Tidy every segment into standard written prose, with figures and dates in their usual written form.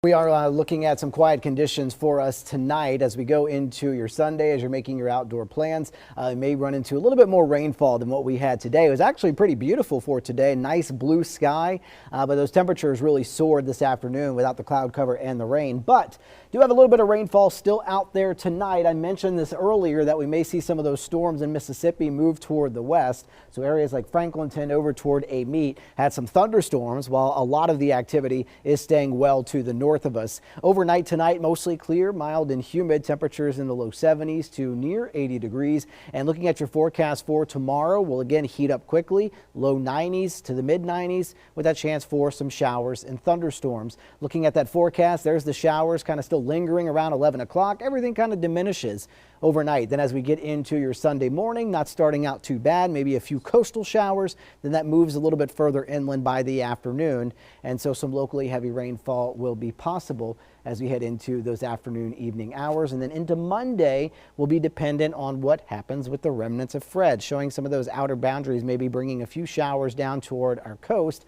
We are looking at some quiet conditions for us tonight as we go into your Sunday, as you're making your outdoor plans. You may run into a little bit more rainfall than what we had today. It was actually pretty beautiful for today. Nice blue sky, but those temperatures really soared this afternoon without the cloud cover and the rain. But do have a little bit of rainfall still out there tonight. I mentioned this earlier that we may see some of those storms in Mississippi move toward the west. So areas like Franklinton over toward Amite had some thunderstorms, while a lot of the activity is staying well to the north of us. Overnight tonight, mostly clear, mild and humid, temperatures in the low 70s to near 80 degrees. And looking at your forecast for tomorrow, will again heat up quickly, low 90s to the mid 90s with that chance for some showers and thunderstorms. Looking at that forecast, there's the showers kind of still lingering around 11 o'clock. Everything kind of diminishes overnight. Then as we get into your Sunday morning, not starting out too bad, maybe a few coastal showers, then that moves a little bit further inland by the afternoon. And so some locally heavy rainfall will be possible as we head into those afternoon, evening hours. And then into Monday will be dependent on what happens with the remnants of Fred, showing some of those outer boundaries, maybe bringing a few showers down toward our coast.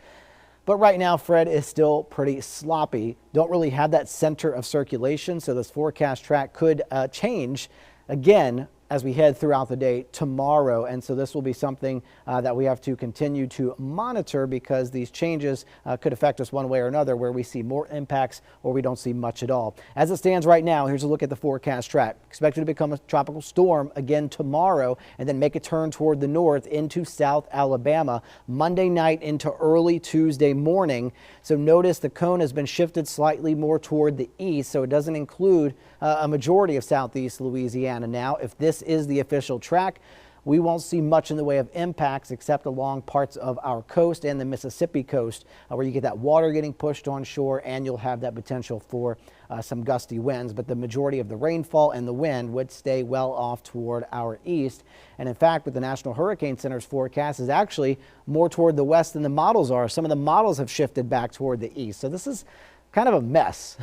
But right now, Fred is still pretty sloppy. Don't really have that center of circulation, so this forecast track could change again as we head throughout the day tomorrow. And so this will be something that we have to continue to monitor, because these changes could affect us one way or another, where we see more impacts or we don't see much at all. As it stands right now, here's a look at the forecast track. Expected to become a tropical storm again tomorrow and then make a turn toward the north into South Alabama Monday night into early Tuesday morning. So notice the cone has been shifted slightly more toward the east, so it doesn't include a majority of southeast Louisiana now. If this is the official track, we won't see much in the way of impacts except along parts of our coast and the Mississippi coast, where you get that water getting pushed on shore, and you'll have that potential for some gusty winds. But the majority of the rainfall and the wind would stay well off toward our east. And in fact, with the National Hurricane Center's forecast, is actually more toward the west than the models are. Some of the models have shifted back toward the east. So this is kind of a mess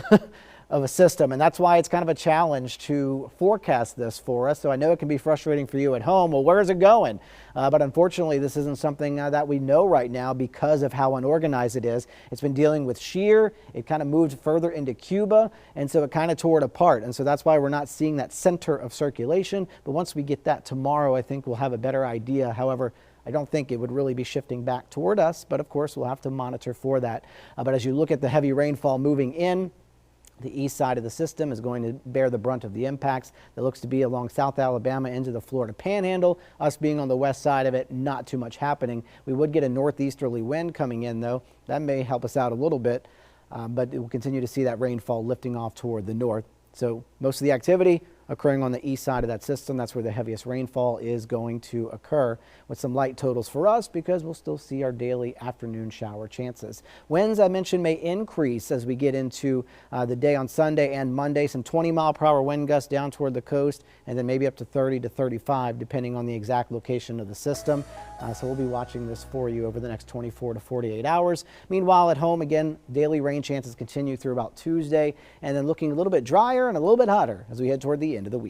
of a system, and that's why it's kind of a challenge to forecast this for us. So I know it can be frustrating for you at home. Well, where is it going? But unfortunately, this isn't something that we know right now because of how unorganized it is. It's been dealing with shear. It kind of moved further into Cuba, and so it kind of tore it apart. And so that's why we're not seeing that center of circulation. But once we get that tomorrow, I think we'll have a better idea. However, I don't think it would really be shifting back toward us, but of course we'll have to monitor for that. But as you look at the heavy rainfall moving in, the east side of the system is going to bear the brunt of the impacts. That looks to be along South Alabama into the Florida Panhandle. Us being on the west side of it, not too much happening. We would get a northeasterly wind coming in, though. That may help us out a little bit, but we'll continue to see that rainfall lifting off toward the north. So most of the activity occurring on the east side of that system. That's where the heaviest rainfall is going to occur, with some light totals for us, because we'll still see our daily afternoon shower chances. Winds, I mentioned, may increase as we get into the day on Sunday and Monday. Some 20-mile-per-hour wind gusts down toward the coast, and then maybe up to 30 to 35, depending on the exact location of the system. So we'll be watching this for you over the next 24 to 48 hours. Meanwhile, at home, again, daily rain chances continue through about Tuesday, and then looking a little bit drier and a little bit hotter as we head toward the end of the week.